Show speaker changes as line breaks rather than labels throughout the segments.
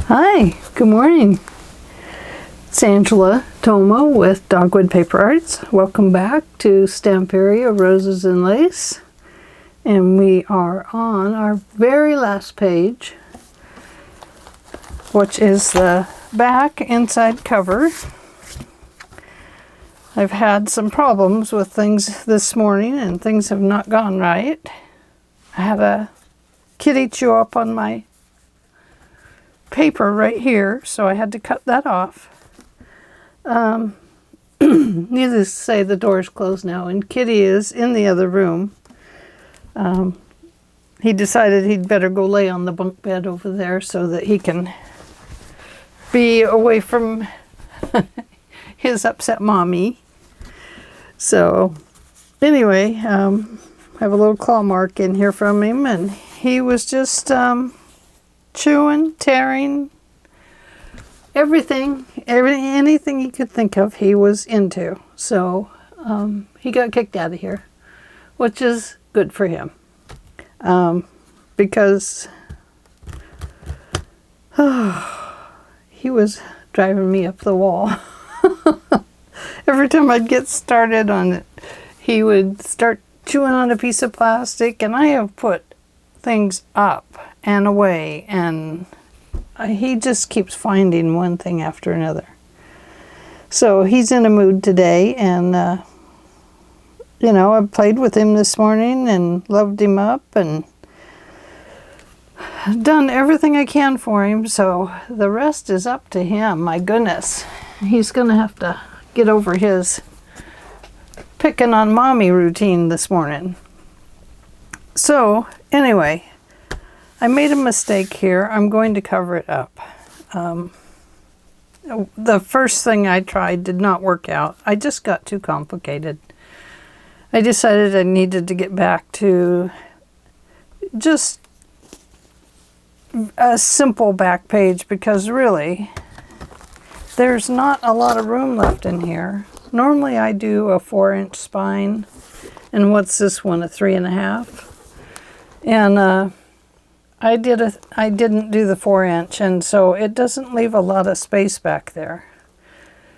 Hi, good morning. It's Angela Thoma with Dogwood Paper Arts. Welcome back to Stamperia Roses and Lace. And we are on our very last page, which is the back inside cover. I've had some problems with things this morning and things have not gone right. I had a kitty chew up on my paper right here, so I had to cut that off. Needless to say, the door's closed now, and Kitty is in the other room. He decided he'd better go lay on the bunk bed over there so that he can be away from his upset mommy. So anyway, I have a little claw mark in here from him, and he was just chewing, tearing, anything you could think of he was into. So he got kicked out of here, which is good for him, because he was driving me up the wall. Every time I'd get started on it, he would start chewing on a piece of plastic, and I have put things up and away, and he just keeps finding one thing after another. So he's in a mood today, and you know, I played with him this morning and loved him up and done everything I can for him, so the rest is up to him. My goodness, he's gonna have to get over his picking on mommy routine this morning. So anyway, I made a mistake here. I'm going to cover it up. The first thing I tried did not work out. I just got too complicated. I decided I needed to get back to just a simple back page, because really there's not a lot of room left in here. Normally I do a 4-inch spine, and what's this one, a 3.5? And I didn't do the 4-inch, and so it doesn't leave a lot of space back there.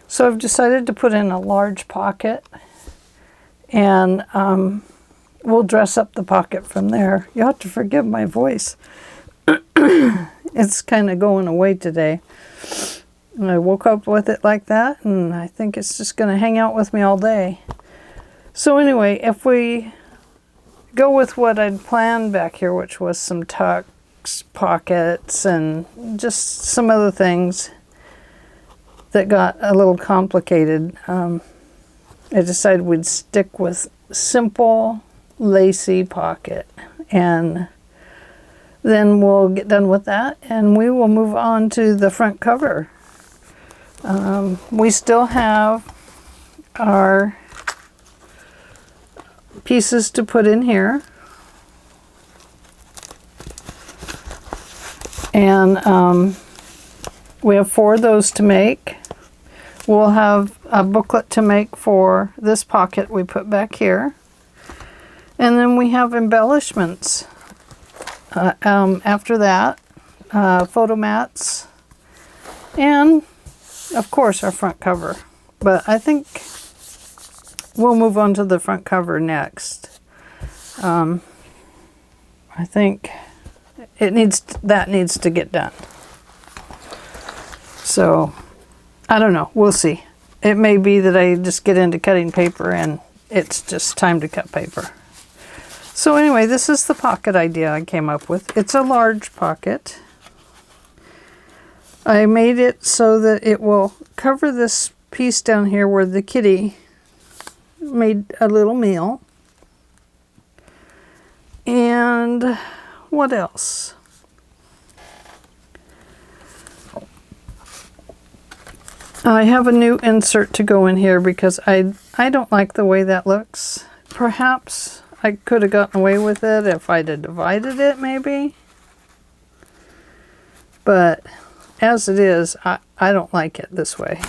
So I've decided to put in a large pocket, and we'll dress up the pocket from there. You'll have to forgive my voice. It's kind of going away today. I woke up with it like that, and I think it's just going to hang out with me all day. So anyway, if we go with what I'd planned back here, which was some tucks, pockets, and just some other things that got a little complicated, I decided we'd stick with simple, lacy pocket, and then we'll get done with that, and we will move on to the front cover. We still have our pieces to put in here, and we have 4 of those to make. We'll have a booklet to make for this pocket we put back here, and then we have embellishments after that, photo mats, and of course our front cover. But I think we'll move on to the front cover next. I think that needs to get done. So I don't know, we'll see. It may be that I just get into cutting paper and it's just time to cut paper. So anyway, this is the pocket idea I came up with. It's a large pocket. I made it so that it will cover this piece down here where the kitty made a little meal. And what else? I have a new insert to go in here because I don't like the way that looks. Perhaps I could have gotten away with it if I'd have divided it, maybe. But as it is, I don't like it this way.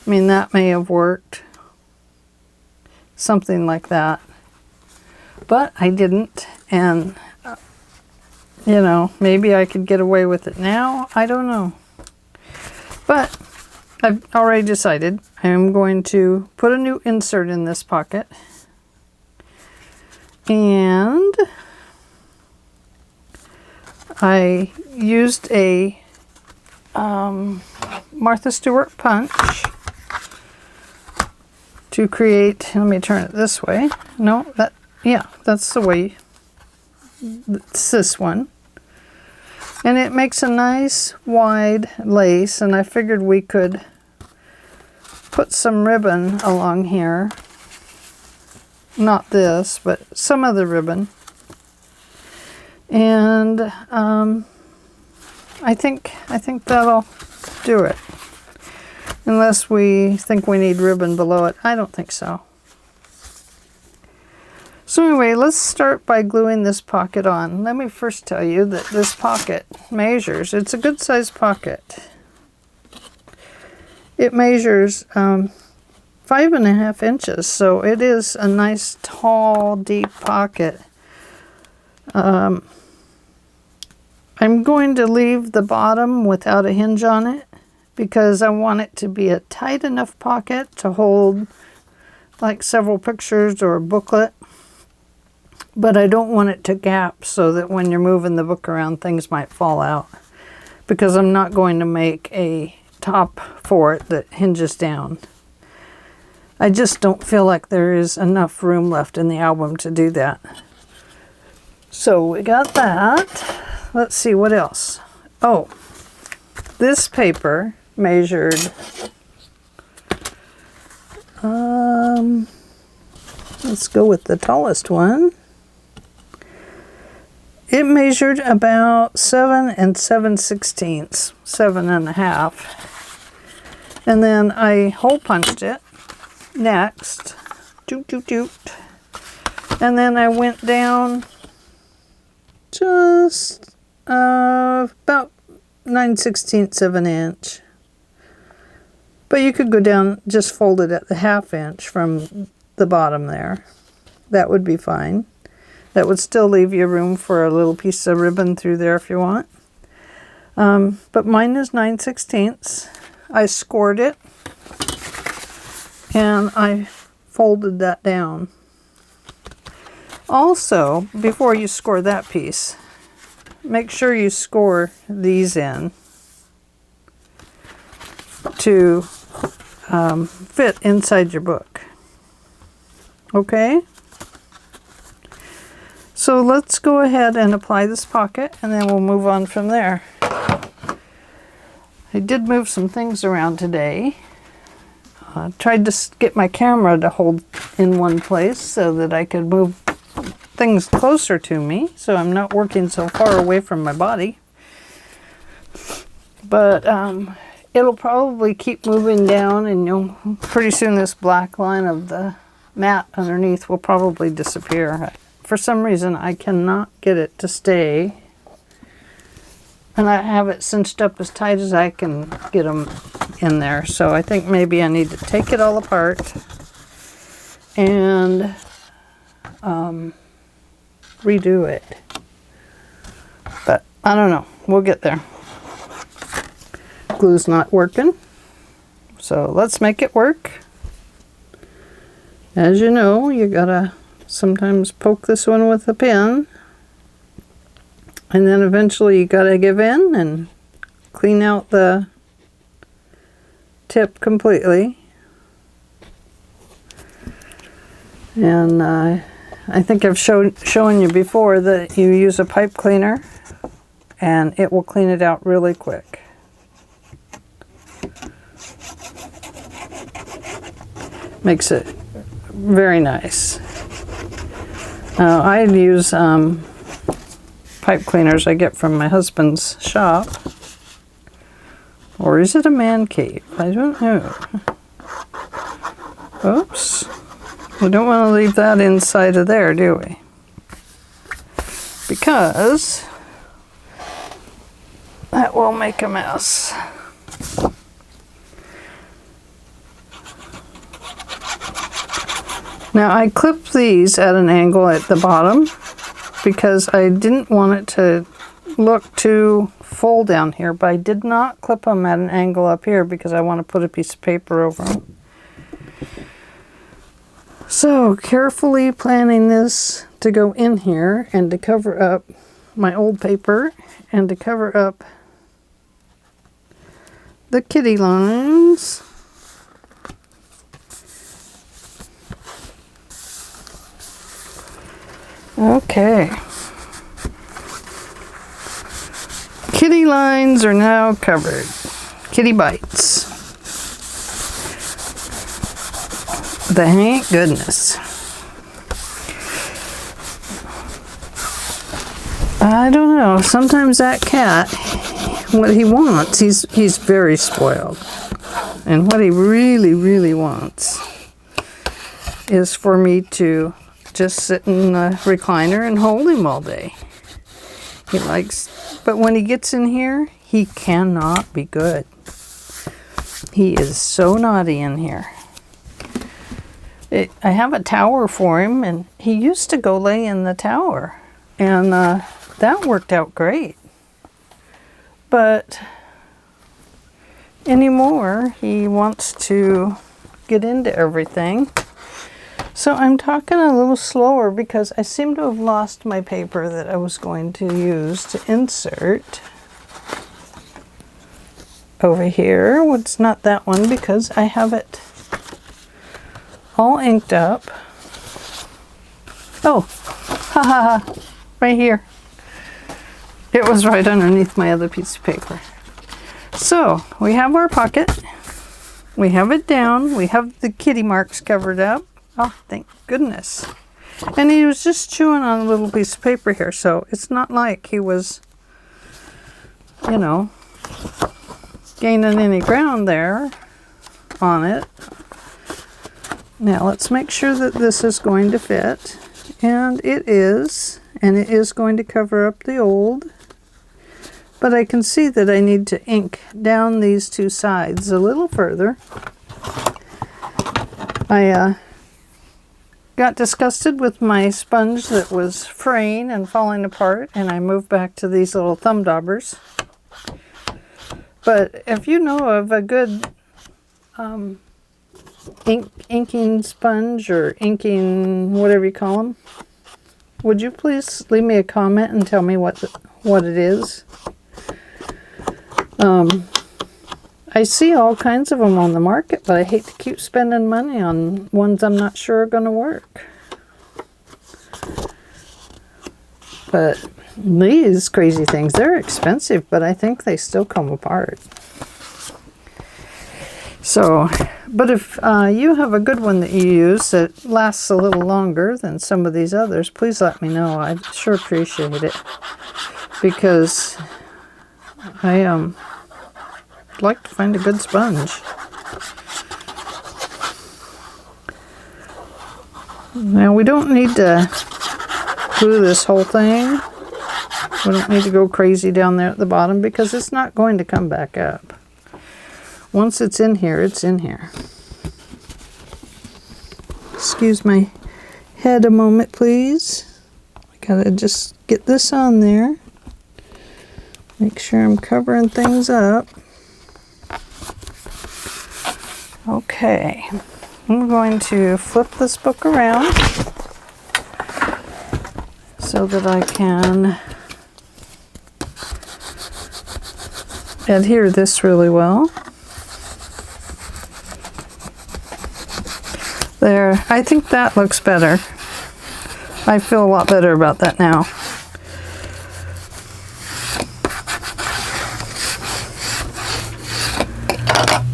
I mean, that may have worked. Something like that. But I didn't, and you know, maybe I could get away with it now. I don't know. But I've already decided I'm going to put a new insert in this pocket. And I used a Martha Stewart punch to create, let me turn it this way. No, that's the way. It's this one. And it makes a nice wide lace, and I figured we could put some ribbon along here. Not this, but some of the ribbon. And I think that'll do it. Unless we think we need ribbon below it. I don't think so. So anyway, let's start by gluing this pocket on. Let me first tell you that this pocket measures, it's a good sized pocket. It measures 5.5 inches, so it is a nice tall, deep pocket. I'm going to leave the bottom without a hinge on it because I want it to be a tight enough pocket to hold like several pictures or a booklet. But I don't want it to gap so that when you're moving the book around, things might fall out. Because I'm not going to make a top for it that hinges down. I just don't feel like there is enough room left in the album to do that. So we got that. Let's see what else. Oh, this paper measured let's go with the tallest one. It measured about 7 7/16, 7.5. And then I hole punched it next. Doot, doot, doot. And then I went down just about 9/16 of an inch. But you could go down, just fold it at the 1/2 inch from the bottom there. That would be fine. That would still leave you room for a little piece of ribbon through there if you want. But mine is 9/16. I scored it and I folded that down. Also, before you score that piece, make sure you score these in to fit inside your book. Okay? So let's go ahead and apply this pocket and then we'll move on from there. I did move some things around today. Tried to get my camera to hold in one place so that I could move things closer to me so I'm not working so far away from my body. But it'll probably keep moving down and pretty soon this black line of the mat underneath will probably disappear. For some reason, I cannot get it to stay. And I have it cinched up as tight as I can get them in there. So I think maybe I need to take it all apart and redo it. But I don't know. We'll get there. Glue's not working. So let's make it work. As you know, you gotta sometimes poke this one with a pin, and then eventually you gotta give in and clean out the tip completely. And I think I've shown you before that you use a pipe cleaner and it will clean it out really quick. Makes it very nice. I use pipe cleaners I get from my husband's shop. Or is it a man cave? I don't know. Oops. We don't want to leave that inside of there, do we? Because that will make a mess. Now I clipped these at an angle at the bottom because I didn't want it to look too full down here, but I did not clip them at an angle up here because I want to put a piece of paper over them. So carefully planning this to go in here and to cover up my old paper and to cover up the kitty lines. Okay. Kitty lines are now covered. Kitty bites. Thank goodness. I don't know. Sometimes that cat, what he wants, he's very spoiled. And what he really, really wants is for me to just sit in the recliner and hold him all day. He likes, but when he gets in here, he cannot be good. He is so naughty in here. I have a tower for him, and he used to go lay in the tower, and that worked out great. But anymore, he wants to get into everything. So I'm talking a little slower because I seem to have lost my paper that I was going to use to insert over here. Well, it's not that one because I have it all inked up. Oh, ha ha ha, right here. It was right underneath my other piece of paper. So we have our pocket. We have it down. We have the kitty marks covered up. Oh, thank goodness. And he was just chewing on a little piece of paper here, so it's not like he was, you know, gaining any ground there on it. Now let's make sure that this is going to fit. And it is. And it is going to cover up the old. But I can see that I need to ink down these two sides a little further. I got disgusted with my sponge that was fraying and falling apart, and I moved back to these little thumb daubers. But if you know of a good inking sponge or inking whatever you call them, would you please leave me a comment and tell me what it is? I see all kinds of them on the market, but I hate to keep spending money on ones I'm not sure are going to work. But these crazy things, they're expensive, but I think they still come apart. So, but if you have a good one that you use that lasts a little longer than some of these others, please let me know. I'd sure appreciate it. Because I like to find a good sponge. Now we don't need to glue this whole thing. We don't need to go crazy down there at the bottom because it's not going to come back up. Once it's in here, it's in here. Excuse my head a moment, please. I gotta just get this on there. Make sure I'm covering things up. Okay, I'm going to flip this book around so that I can adhere this really well. There, I think that looks better. I feel a lot better about that now.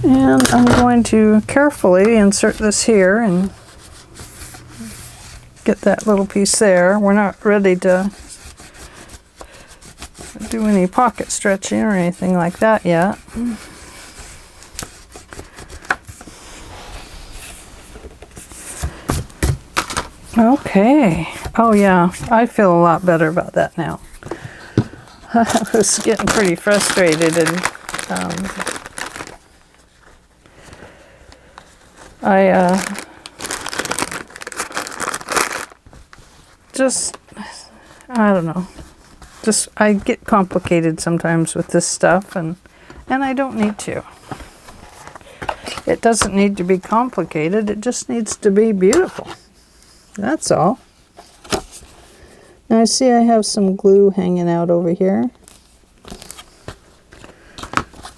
And I'm going to carefully insert this here and get that little piece there. We're not ready to do any pocket stretching or anything like that yet. Okay. Oh yeah, I feel a lot better about that now. I was getting pretty frustrated, and I don't know, Just, I get complicated sometimes with this stuff, and I don't need to. It doesn't need to be complicated, it just needs to be beautiful. That's all. Now I see I have some glue hanging out over here.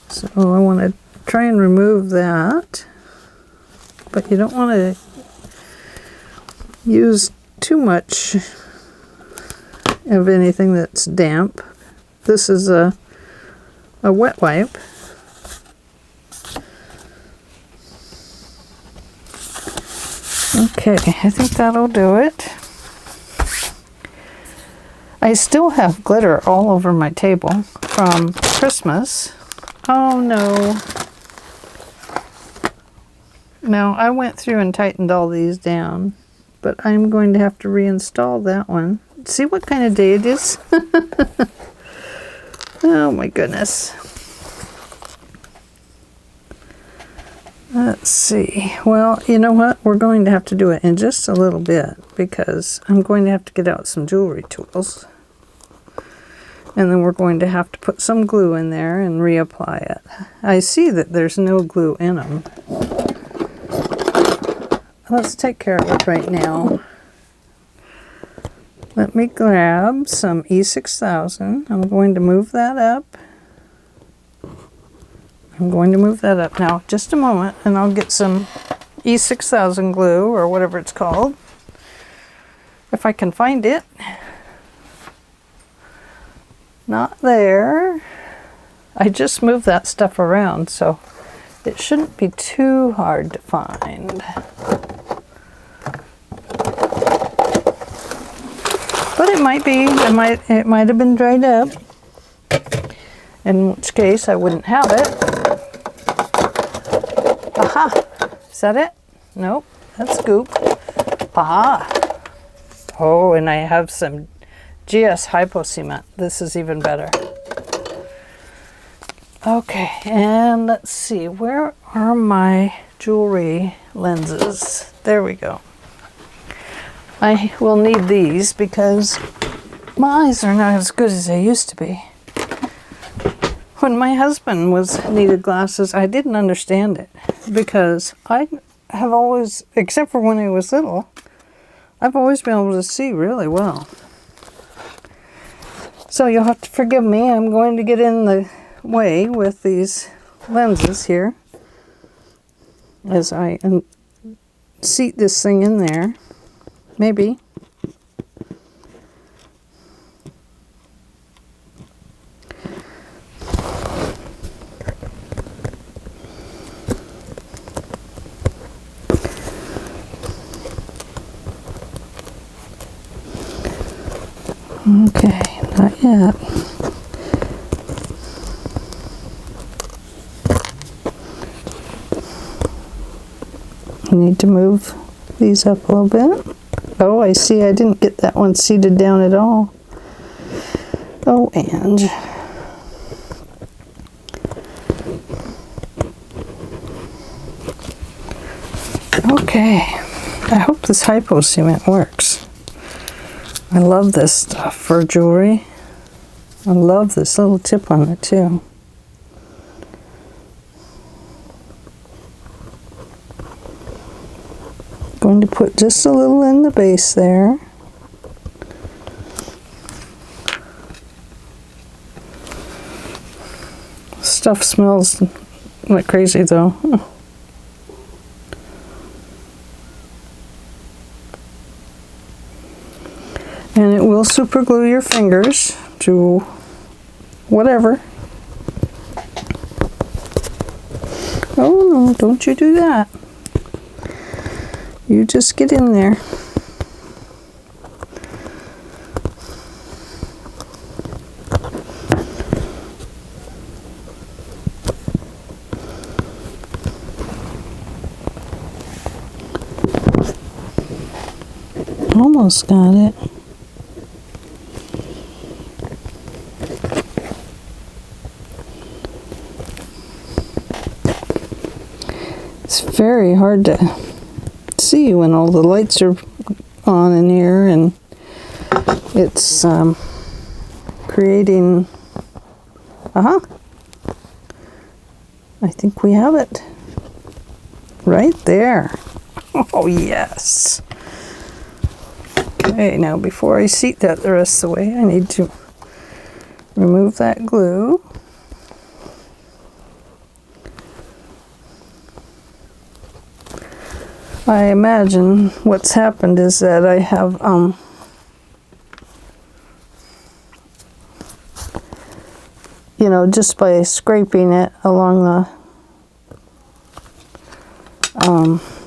So I want to try and remove that. But you don't want to use too much of anything that's damp. This is a wet wipe. Okay, I think that'll do it. I still have glitter all over my table from Christmas. Oh no. Now, I went through and tightened all these down, but I'm going to have to reinstall that one. See what kind of day it is? Oh my goodness. Let's see. Well, you know what? We're going to have to do it in just a little bit because I'm going to have to get out some jewelry tools. And then we're going to have to put some glue in there and reapply it. I see that there's no glue in them. Let's take care of it right now. Let me grab some E6000. I'm going to move that up. I'm going to move that up now, just a moment, and I'll get some E6000 glue, or whatever it's called, if I can find it. Not there. I just moved that stuff around, so it shouldn't be too hard to find. But it might be. It might have been dried up, in which case I wouldn't have it. Aha! Is that it? Nope. That's scoop. Aha! Oh, and I have some GS Hypo Cement. This is even better. Okay, and let's see. Where are my jewelry lenses? There we go. I will need these because my eyes are not as good as they used to be. When my husband needed glasses, I didn't understand it because I have always, except for when I was little, I've always been able to see really well. So you'll have to forgive me. I'm going to get in the way with these lenses here as I seat this thing in there. Maybe. Okay, not yet. I need to move these up a little bit. Oh, I see I didn't get that one seated down at all. Oh, and okay. I hope this Hypo Cement works. I love this stuff for jewelry. I love this little tip on it too. Going to put just a little in the base there. Stuff smells like crazy though. And it will super glue your fingers to whatever. Oh no, don't you do that. You just get in there. Almost got it. It's very hard to see when all the lights are on in here, and it's creating, I think we have it. Right there. Oh, yes. Okay, now before I seat that the rest of the way, I need to remove that glue. I imagine what's happened is that I have you know, just by scraping it along the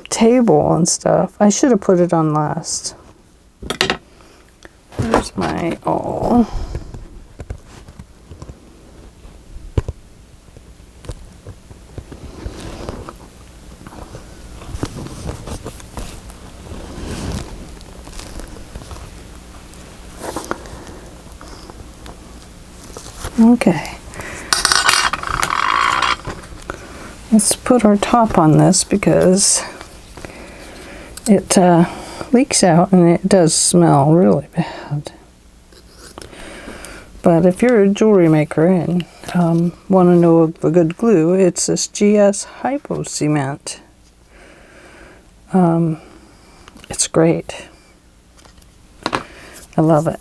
table and stuff. I should have put it on last. There's my awl. Okay. Let's put our top on this because it leaks out and it does smell really bad. But if you're a jewelry maker and want to know of a good glue, it's this GS Hypo Cement. It's great. I love it.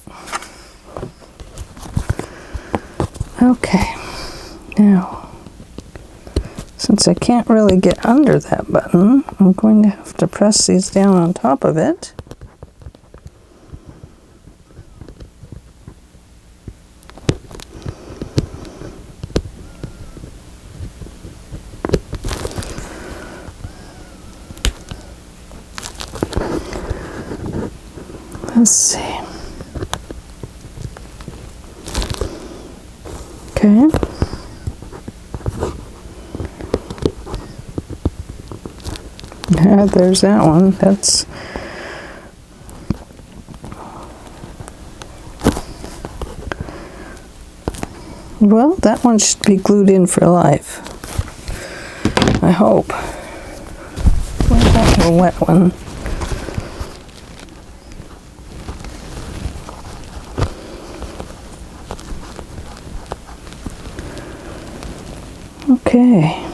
Okay, now, since I can't really get under that button, I'm going to have to press these down on top of it. Let's see. Okay. Yeah, there's that one. That's well, that one should be glued in for life. I hope. What about a wet one? Okay.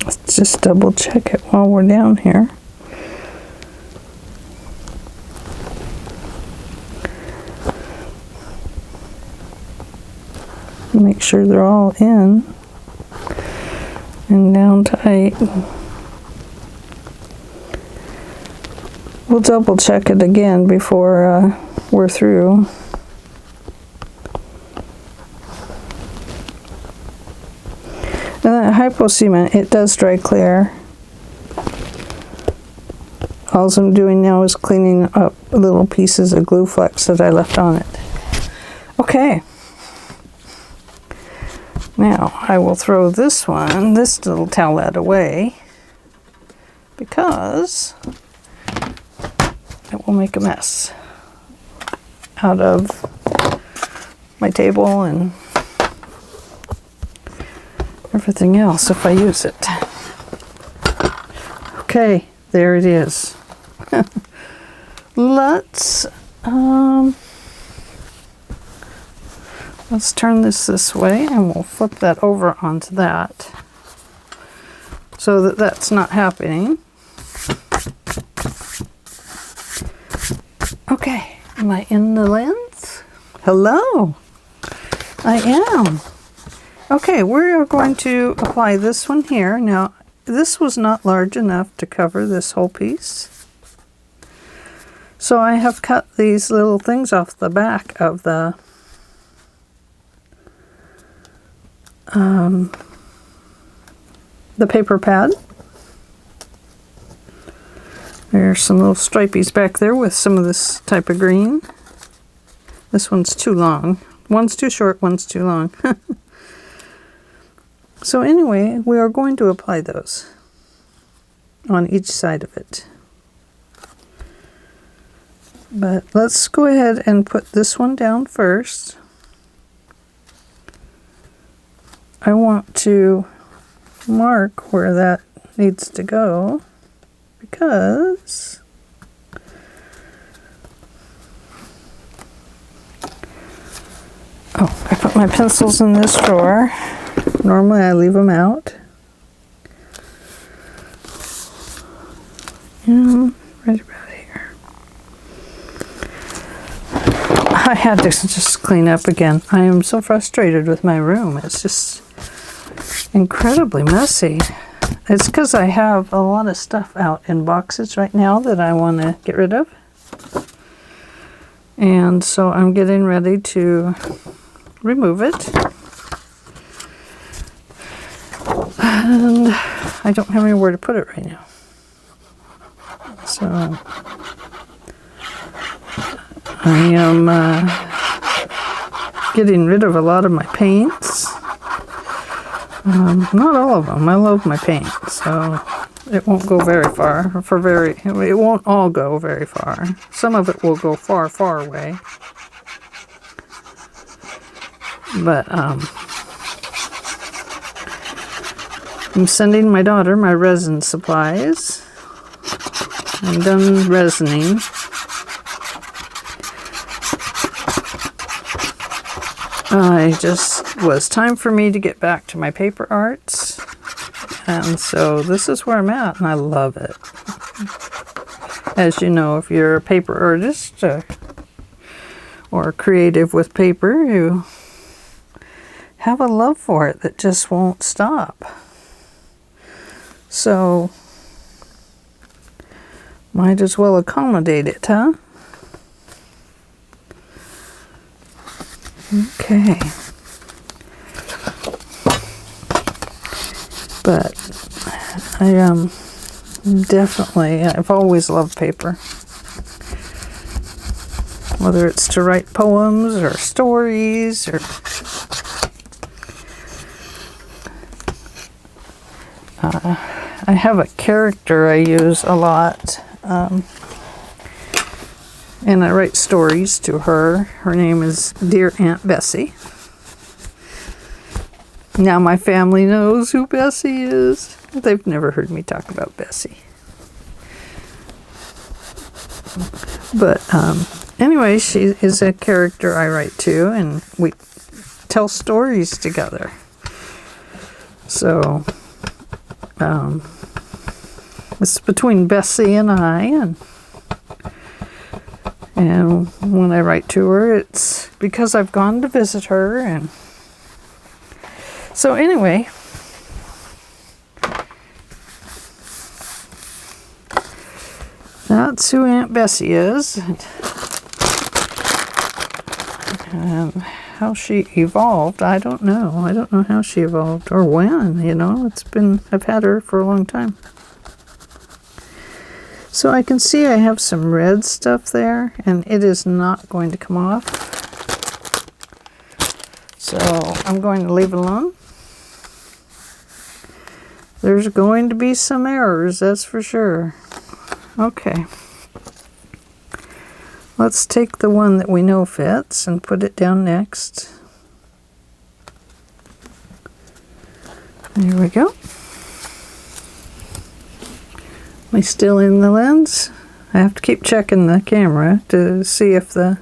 Let's just double check it while we're down here. Make sure they're all in and down tight. We'll double check it again before we're through. And that Hypo Cement, it does dry clear. All I'm doing now is cleaning up little pieces of glue flex that I left on it. Okay. Now I will throw this little towelette away because it will make a mess out of my table and everything else if I use it. Okay, there it is. Let's turn this way and we'll flip that over onto that so that that's not happening. Okay, am I in the lens? Hello, I am. Okay, we're going to apply this one here. Now, this was not large enough to cover this whole piece. So I have cut these little things off the back of the paper pad. There's some little stripies back there with some of this type of green. This one's too long. One's too short, one's too long. So anyway, we are going to apply those on each side of it. But let's go ahead and put this one down first. I want to mark where that needs to go, because I put my pencils in this drawer. Normally I leave them out. And right about here. I had to just clean up again. I am so frustrated with my room. It's just incredibly messy. It's because I have a lot of stuff out in boxes right now that I want to get rid of. And so I'm getting ready to remove it. And I don't have anywhere to put it right now. So I am getting rid of a lot of my paints. Not all of them. I love my paint, so it won't go very far. It won't all go very far. Some of it will go far, far away. But I'm sending my daughter my resin supplies. I'm done resining. It was time for me to get back to my paper arts. And so this is where I'm at, and I love it. As you know, if you're a paper artist or creative with paper, you have a love for it that just won't stop. So, might as well accommodate it, huh? Okay. But I definitely, I've always loved paper. Whether it's to write poems or stories or I have a character I use a lot, and I write stories to her. Her name is Dear Aunt Bessie. Now my family knows who Bessie is. They've never heard me talk about Bessie. But anyway, she is a character I write to, and we tell stories together. So it's between Bessie and I, and when I write to her, it's because I've gone to visit her. And so anyway, that's who Aunt Bessie is, and how she evolved, I don't know. I don't know how she evolved or when, you know. I've had her for a long time. So I can see I have some red stuff there, and it is not going to come off. So I'm going to leave it alone. There's going to be some errors, that's for sure. Okay. Let's take the one that we know fits and put it down next. There we go. Am I still in the lens? I have to keep checking the camera to see if the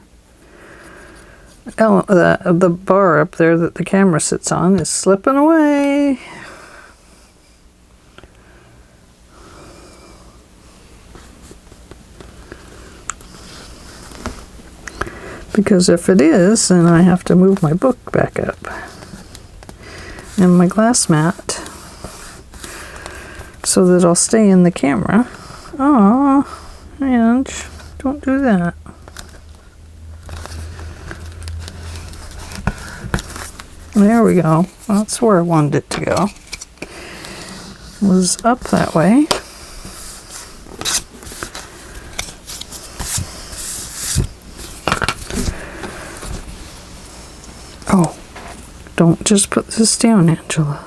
bar up there that the camera sits on is slipping away. Because if it is, then I have to move my book back up. And my glass mat, so that I'll stay in the camera. Aw, Ange, don't do that. There we go. That's where I wanted it to go. It was up that way. Oh, don't just put this down, Angela.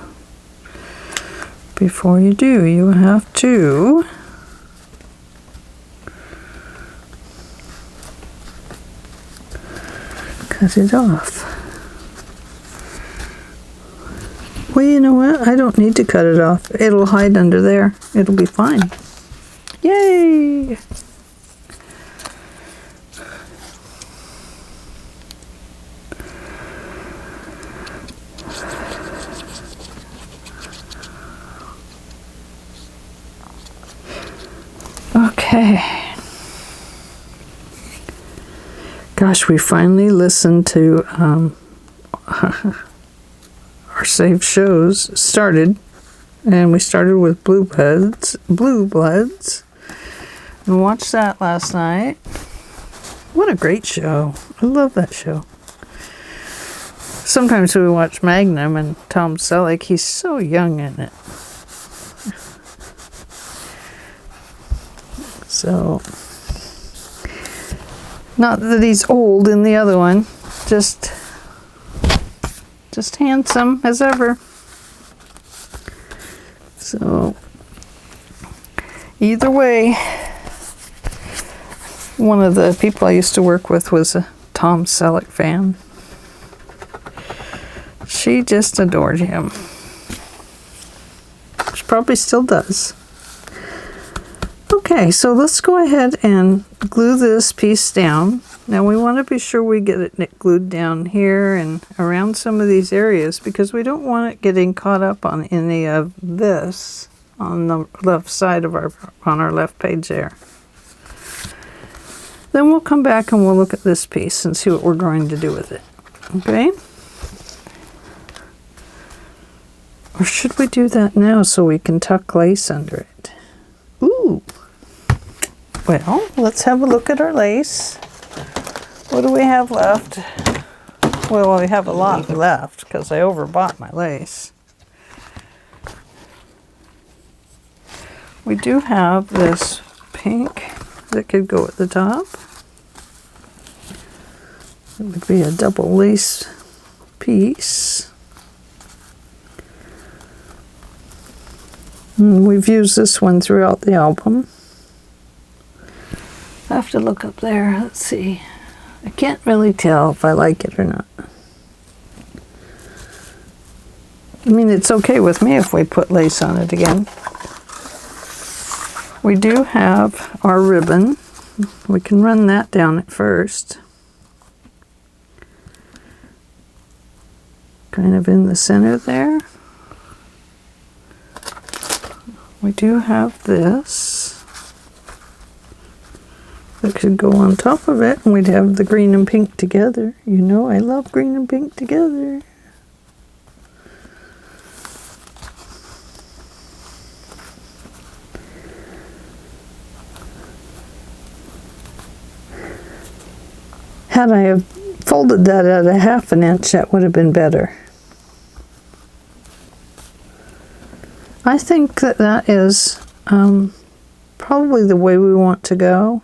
Before you do, you have to cut it off. Well, you know what? I don't need to cut it off. It'll hide under there. It'll be fine. Yay! Okay. Gosh, we finally listened to our saved shows started, and we started with Blue Bloods, and watched that last night. What a great show. I love that show. Sometimes we watch Magnum and Tom Selleck. He's so young in it. So, not that he's old in the other one, just handsome as ever. So, either way, one of the people I used to work with was a Tom Selleck fan. She just adored him. She probably still does. Okay, so let's go ahead and glue this piece down. Now we want to be sure we get it glued down here and around some of these areas, because we don't want it getting caught up on any of this on the left side of on our left page there. Then we'll come back and we'll look at this piece and see what we're going to do with it. Okay? Or should we do that now so we can tuck lace under it? Ooh! Well, let's have a look at our lace. What do we have left? Well, we have a lot left because I overbought my lace. We do have this pink that could go at the top. It would be a double lace piece. And we've used this one throughout the album. I have to look up there. Let's see. I can't really tell if I like it or not. I mean, it's okay with me if we put lace on it again. We do have our ribbon. We can run that down at first. Kind of in the center there. We do have this. That could go on top of it, and we'd have the green and pink together. You know, I love green and pink together. Had I have folded that at a 1/2 inch, that would have been better. I think that that is probably the way we want to go.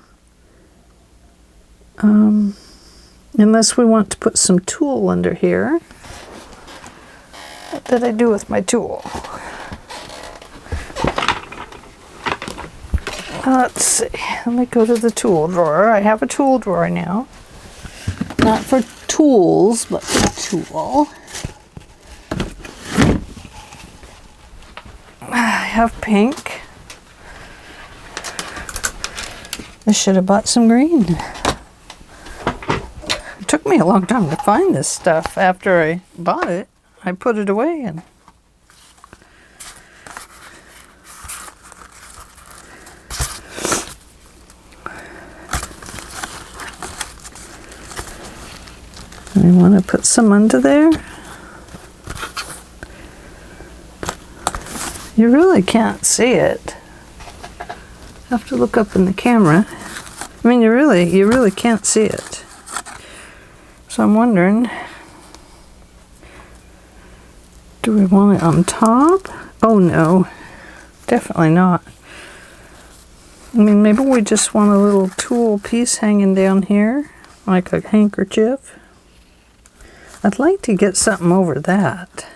Unless we want to put some tulle under here. What did I do with my tulle? Let's see. Let me go to the tool drawer. I have a tool drawer now. Not for tools, but for tulle. I have pink. I should have bought some green. It took me a long time to find this stuff. After I bought it, I put it away and I want to put some under there. You really can't see it. I have to look up in the camera. I mean, you really can't see it. So I'm wondering, do we want it on top? Oh no, definitely not. I mean, maybe we just want a little tulle piece hanging down here, like a handkerchief. I'd like to get something over that.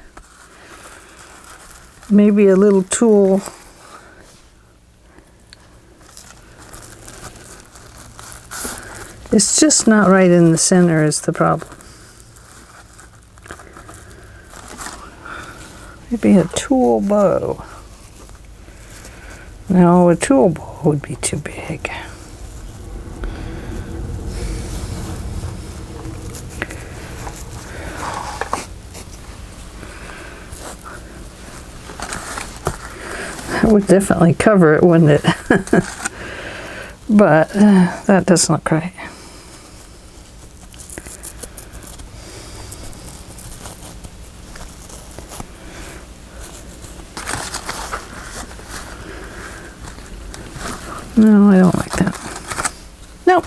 Maybe a little tulle. It's just not right in the center is the problem. Maybe a tool bow. No, a tool bow would be too big. That would definitely cover it, wouldn't it? But that doesn't look right. No, I don't like that. Nope.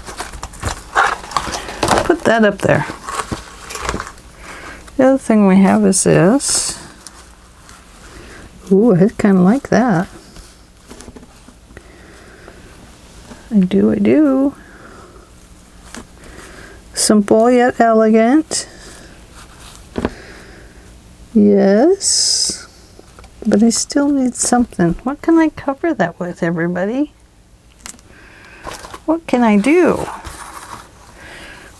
Put that up there. The other thing we have is this. Ooh, I kind of like that. I do. Simple yet elegant. Yes. But I still need something. What can I cover that with, everybody? What can I do?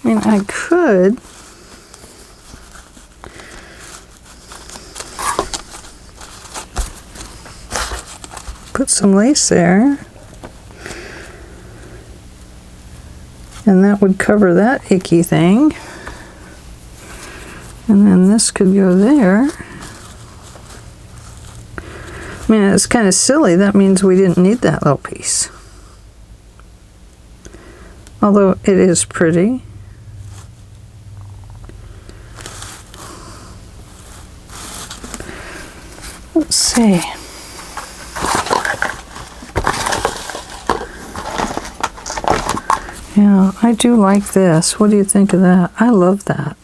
I mean, I could put some lace there, and that would cover that icky thing, and then this could go there. I mean, it's kind of silly. That means we didn't need that little piece. Although it is pretty. Let's see. Yeah, I do like this. What do you think of that? I love that.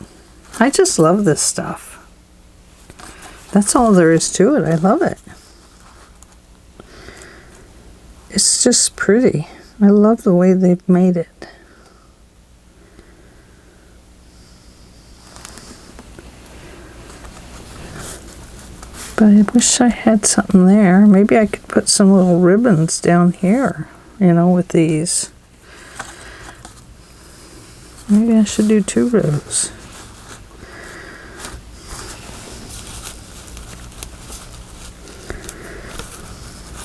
I just love this stuff. That's all there is to it. I love it. It's just pretty. I love the way they've made it. But I wish I had something there. Maybe I could put some little ribbons down here, you know, with these. Maybe I should do 2 rows.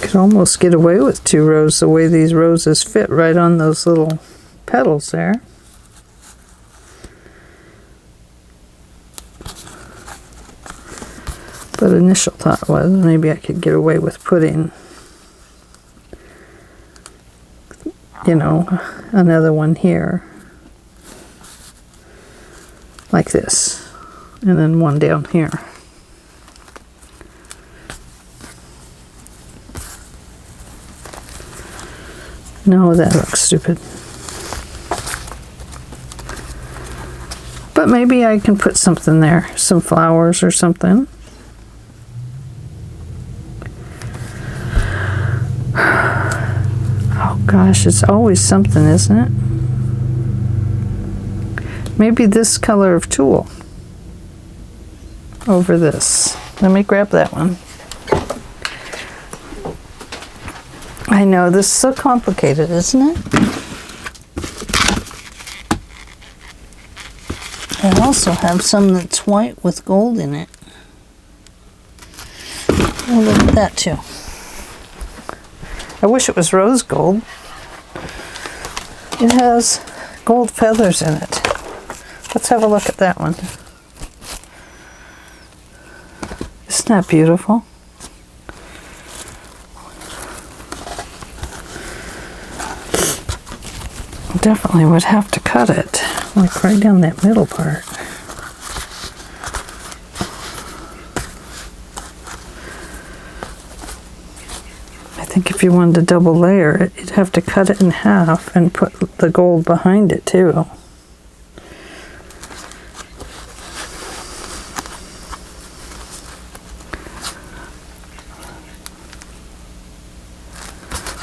Could almost get away with 2 rows the way these roses fit right on those little petals there. But initial thought was maybe I could get away with putting, you know, another one here. Like this. And then one down here. No, that looks stupid. But maybe I can put something there. Some flowers or something. Oh gosh, it's always something, isn't it? Maybe this color of tulle over this. Let me grab that one. I know, this is so complicated, isn't it? I also have some that's white with gold in it. Oh, look at that too. I wish it was rose gold. It has gold feathers in it. Let's have a look at that one. Isn't that beautiful? Definitely would have to cut it, like right down that middle part. I think if you wanted to double layer it, you'd have to cut it in half and put the gold behind it too.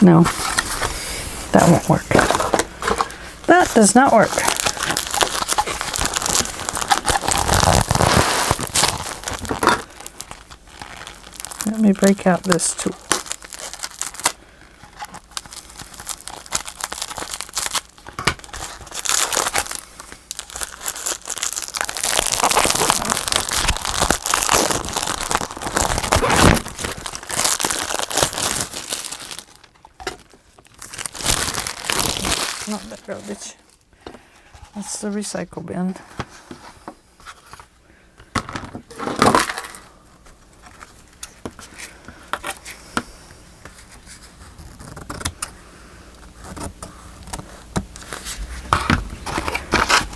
No, that won't work. That does not work. Let me break out this tool. garbage. That's the recycle bin.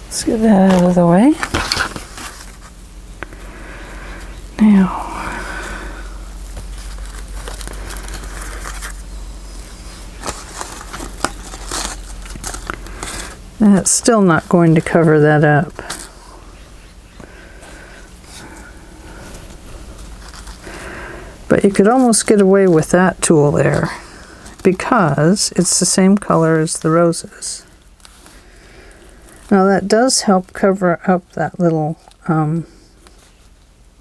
Let's get that out of the way. Now, that's still not going to cover that up. But you could almost get away with that tool there because it's the same color as the roses. Now that does help cover up that little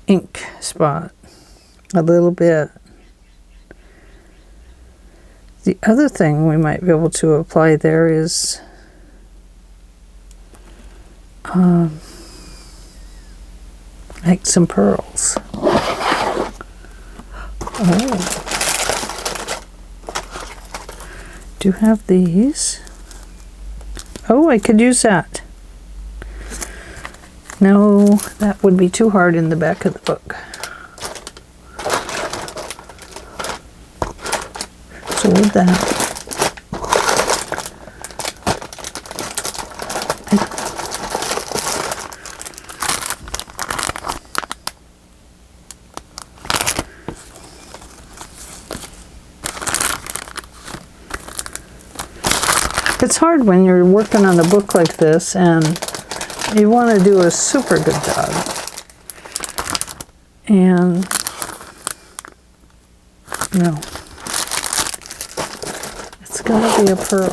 ink spot a little bit. The other thing we might be able to apply there is like some pearls. Oh. Do have these. Oh, I could use that. No, that would be too hard in the back of the book. So with that, it's hard when you're working on a book like this and you want to do a super good job. And no, it's got to be a pearl.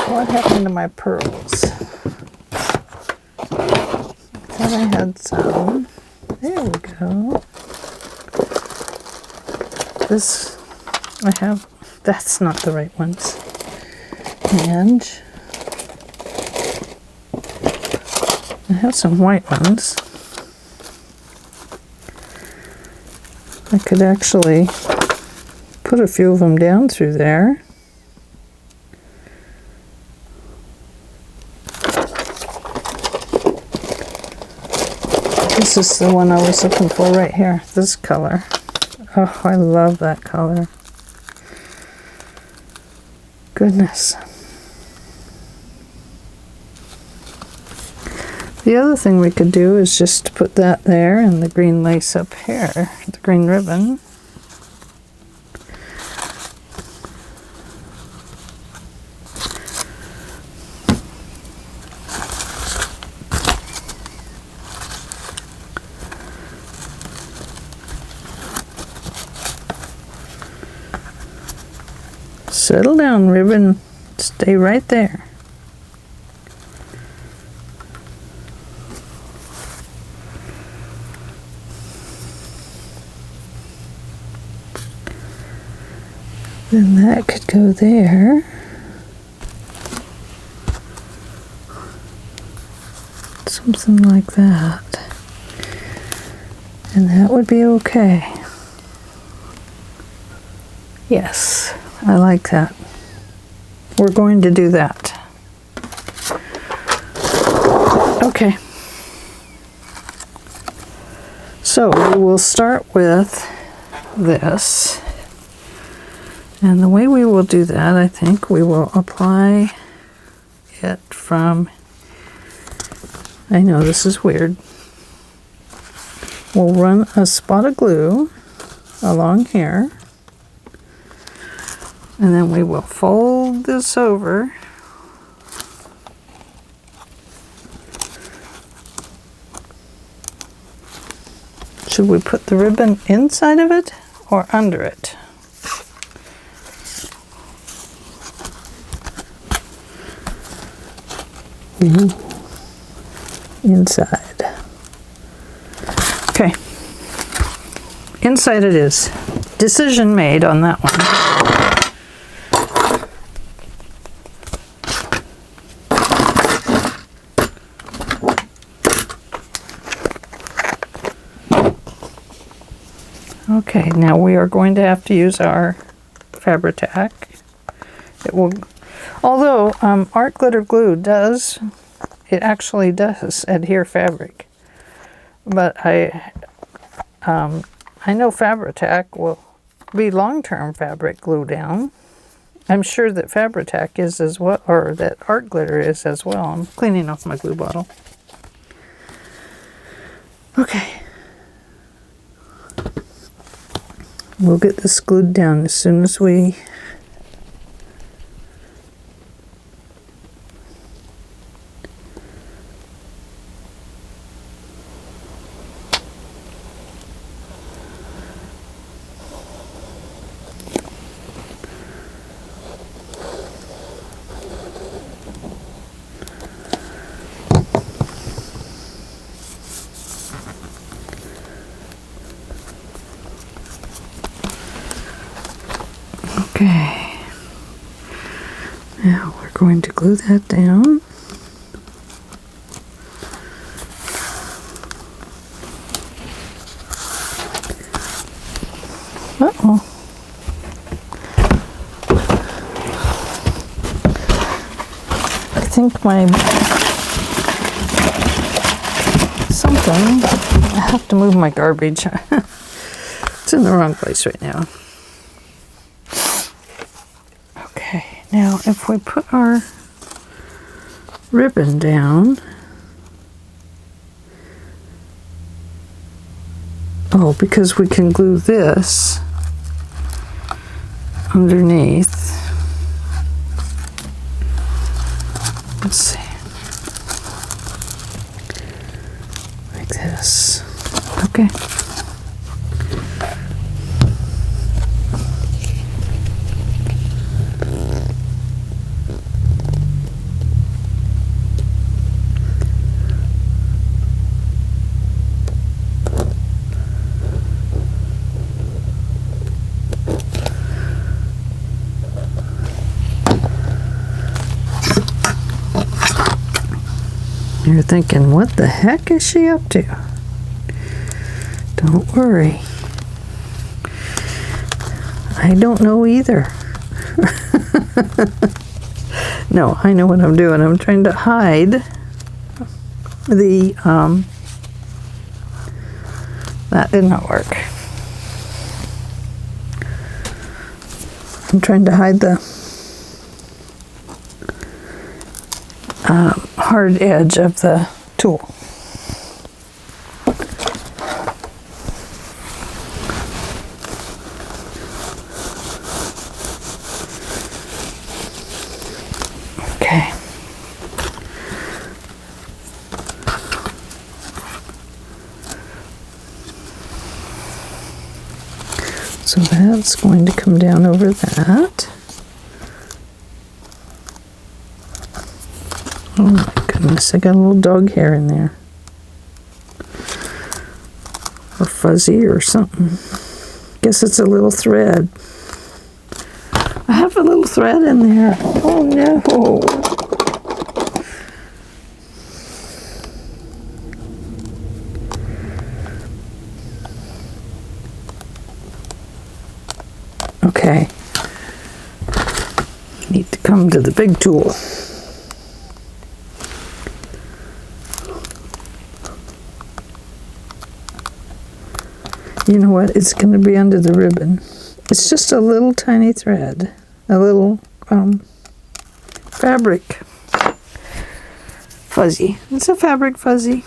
What happened to my pearls? I thought I had some. There we go. This, I have, that's not the right ones. And I have some white ones. I could actually put a few of them down through there. This is the one I was looking for right here, this color. Oh, I love that color. Goodness. The other thing we could do is just put that there and the green lace up here, the green ribbon. Settle down, ribbon. Stay right there. Then that could go there. Something like that. And that would be okay. Yes, I like that. We're going to do that. Okay. So we will start with this. And the way we will do that, I think we will apply it from, I know this is weird. We'll run a spot of glue along here. And then we will fold this over. Should we put the ribbon inside of it or under it? Inside. Okay. Inside it is. Decision made on that one. Okay, now we are going to have to use our Fabri-Tac. It will Although art glitter glue actually does adhere fabric. But I know Fabri-Tac will be long-term fabric glue down. I'm sure that Fabri-Tac is as well, or that art glitter is as well. I'm cleaning off my glue bottle. Okay. We'll get this glued down as soon as we Okay, now we're going to glue that down. Uh-oh. I think my something, I have to move my garbage. It's in the wrong place right now. Okay, now if we put our ribbon down, oh, because we can glue this underneath. Let's see, like this. Okay. You're thinking, what the heck is she up to? Don't worry. I don't know either. No, I know what I'm doing. I'm trying to hide the, that did not work. I'm trying to hide the hard edge of the tool. Okay. So that's going to come down over that. Oh my goodness, I got a little dog hair in there. Or fuzzy or something. Guess it's a little thread. I have a little thread in there. Oh no. Okay. Need to come to the big tool. You know what? It's going to be under the ribbon. It's just a little tiny thread. A little fabric fuzzy. It's a fabric fuzzy.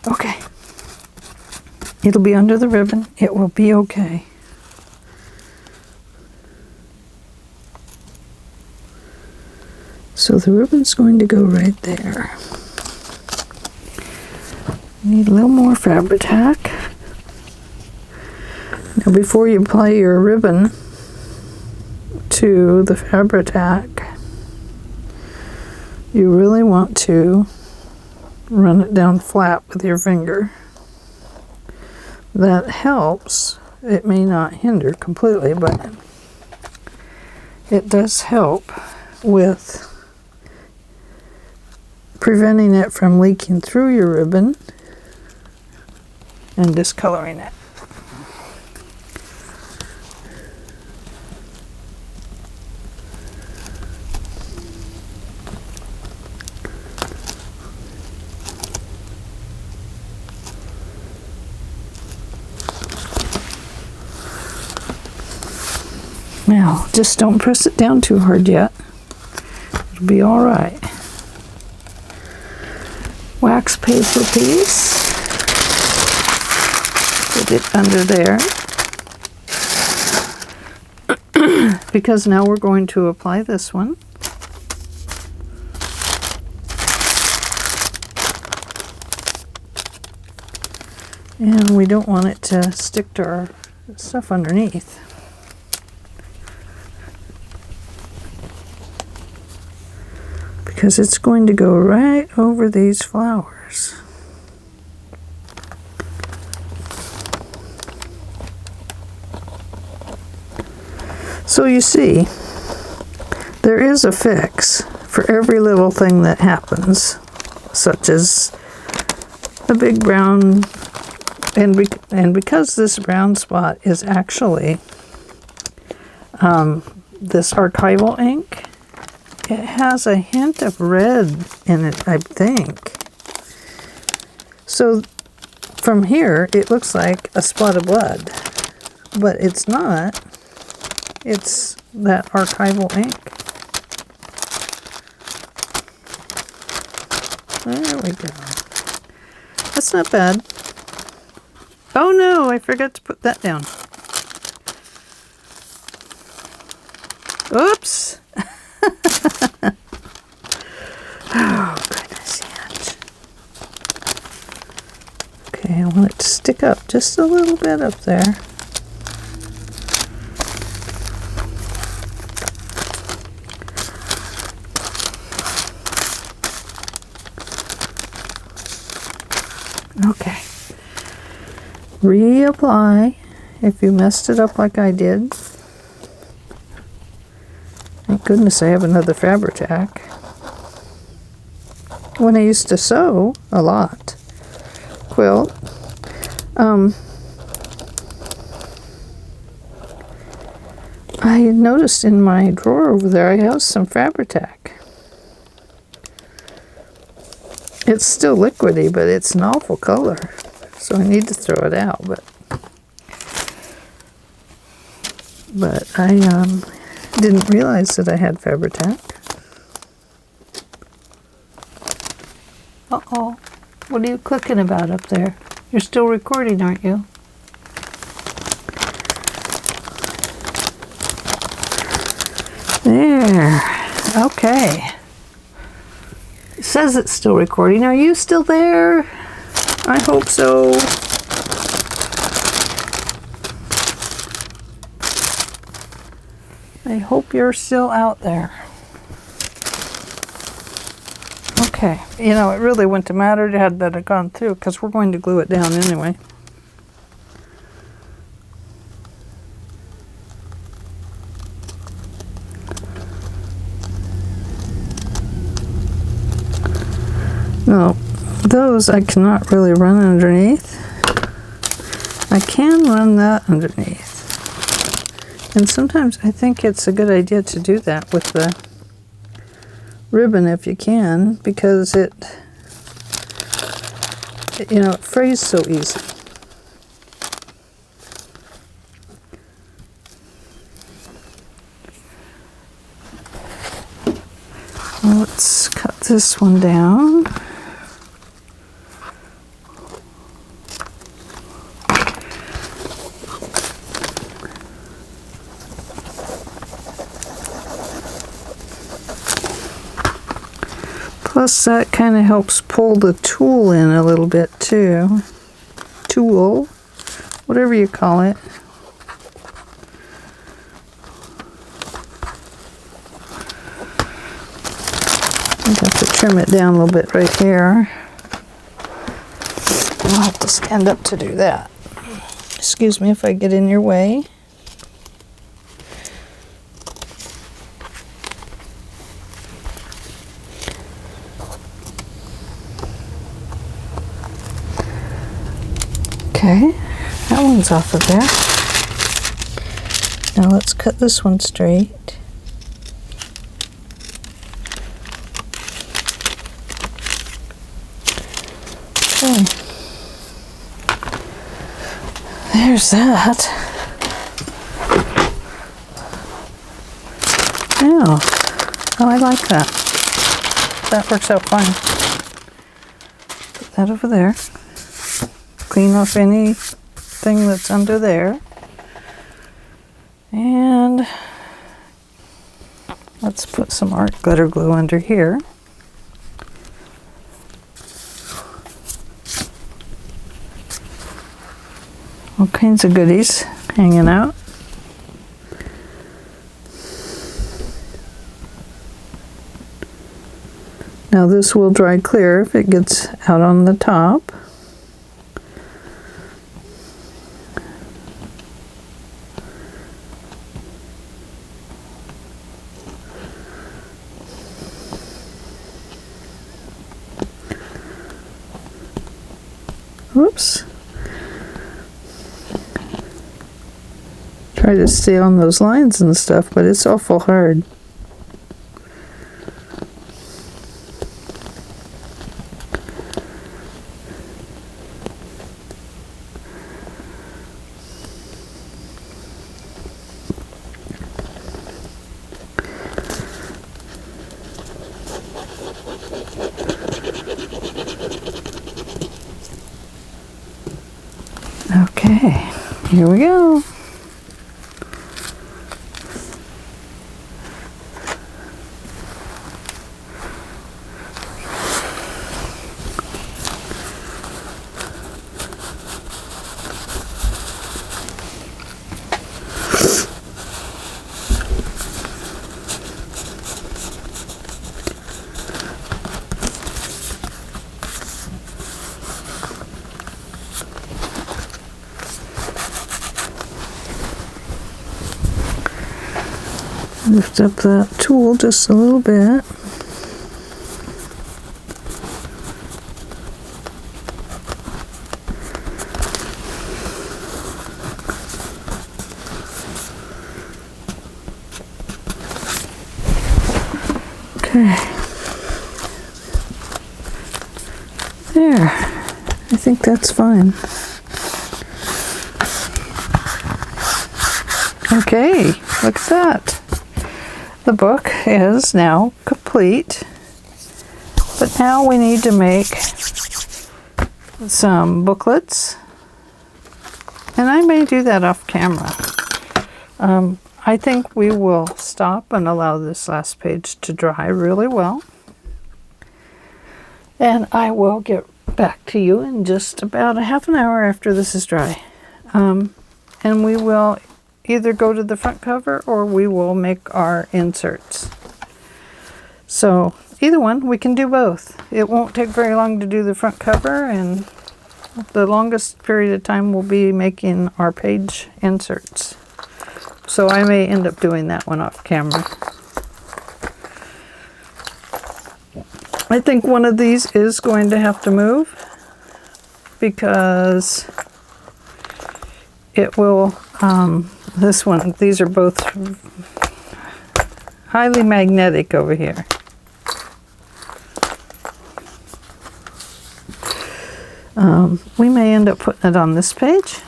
Okay. It'll be under the ribbon. It will be okay. So the ribbon's going to go right there. Need a little more Fabri-Tac. Now before you apply your ribbon to the Fabri-Tac, you really want to run it down flat with your finger. That helps. It may not hinder completely, but it does help with preventing it from leaking through your ribbon and discoloring it. Now, just don't press it down too hard yet. It'll be all right. Wax paper piece. Put it under there. Because now we're going to apply this one. And we don't want it to stick to our stuff underneath. Because it's going to go right over these flowers. So you see, there is a fix for every little thing that happens, such as a big brown, and because this brown spot is actually this archival ink, it has a hint of red in it, I think. So from here, it looks like a spot of blood, but it's not. It's that archival ink. There we go. That's not bad. Oh no, I forgot to put that down. Oops. Oh, goodness, yes. Okay, I want it to stick up just a little bit up there. Okay. Reapply if you messed it up like I did. Thank goodness I have another Fabri-Tac. When I used to sew a lot, quilt, I noticed in my drawer over there I have some Fabri-Tac. It's still liquidy, but it's an awful color, so I need to throw it out. But I didn't realize that I had Fabri-Tac. Uh-oh. What are you clicking about up there? You're still recording, aren't you? There. Okay. It says it's still recording. Are you still there? I hope so. I hope you're still out there. Okay. You know, it really wouldn't have mattered had that have gone through because we're going to glue it down anyway. No, those I cannot really run underneath. I can run that underneath. And sometimes I think it's a good idea to do that with the ribbon if you can, because it you know, it frays so easy. Let's cut this one down. Plus that kind of helps pull the tool in a little bit too. Tool, whatever you call it. I have to trim it down a little bit right here. I'll have to stand up to do that. Excuse me if I get in your way. Okay, that one's off of there. Now let's cut this one straight. Okay. There's that. Yeah. Oh, I like that. That works out fine. Put that over there. Clean off anything that's under there. And let's put some art glitter glue under here. All kinds of goodies hanging out. Now this will dry clear if it gets out on the top. Whoops. Try to stay on those lines and stuff, but it's awful hard. Okay, here we go. Lift up that tool just a little bit. Okay. There. I think that's fine. Okay, look at that. The book is now complete, but now we need to make some booklets, and I may do that off camera. I think we will stop and allow this last page to dry really well, and I will get back to you in just about a half an hour after this is dry, and we will either go to the front cover or we will make our inserts. So either one, we can do both. It won't take very long to do the front cover, and the longest period of time will be making our page inserts. So I may end up doing that one off camera. I think one of these is going to have to move because it will this one, these are both highly magnetic over here. We may end up putting it on this page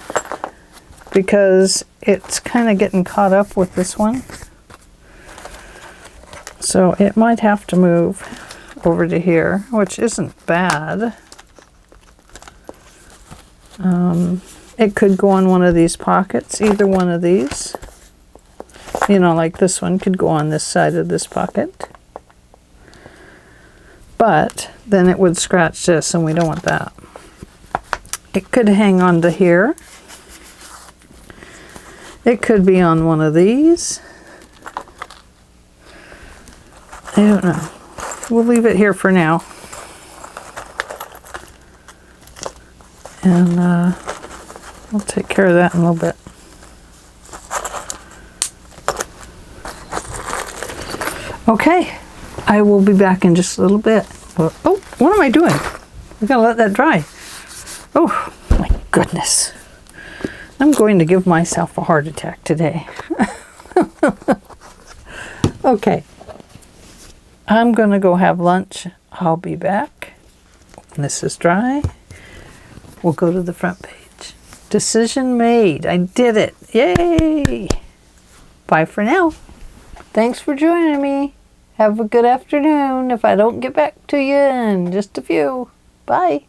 because it's kind of getting caught up with this one. So it might have to move over to here, which isn't bad. It could go on one of these pockets, either one of these. You know, like this one could go on this side of this pocket. But then it would scratch this, and we don't want that. It could hang on to here. It could be on one of these. I don't know. We'll leave it here for now. And we'll take care of that in a little bit. Okay, I will be back in just a little bit. Oh, what am I doing? I gotta let that dry. Oh, my goodness. I'm going to give myself a heart attack today. Okay. I'm going to go have lunch. I'll be back when this is dry. We'll go to the front page. Decision made. I did it. Yay! Bye for now. Thanks for joining me. Have a good afternoon if I don't get back to you in just a few. Bye.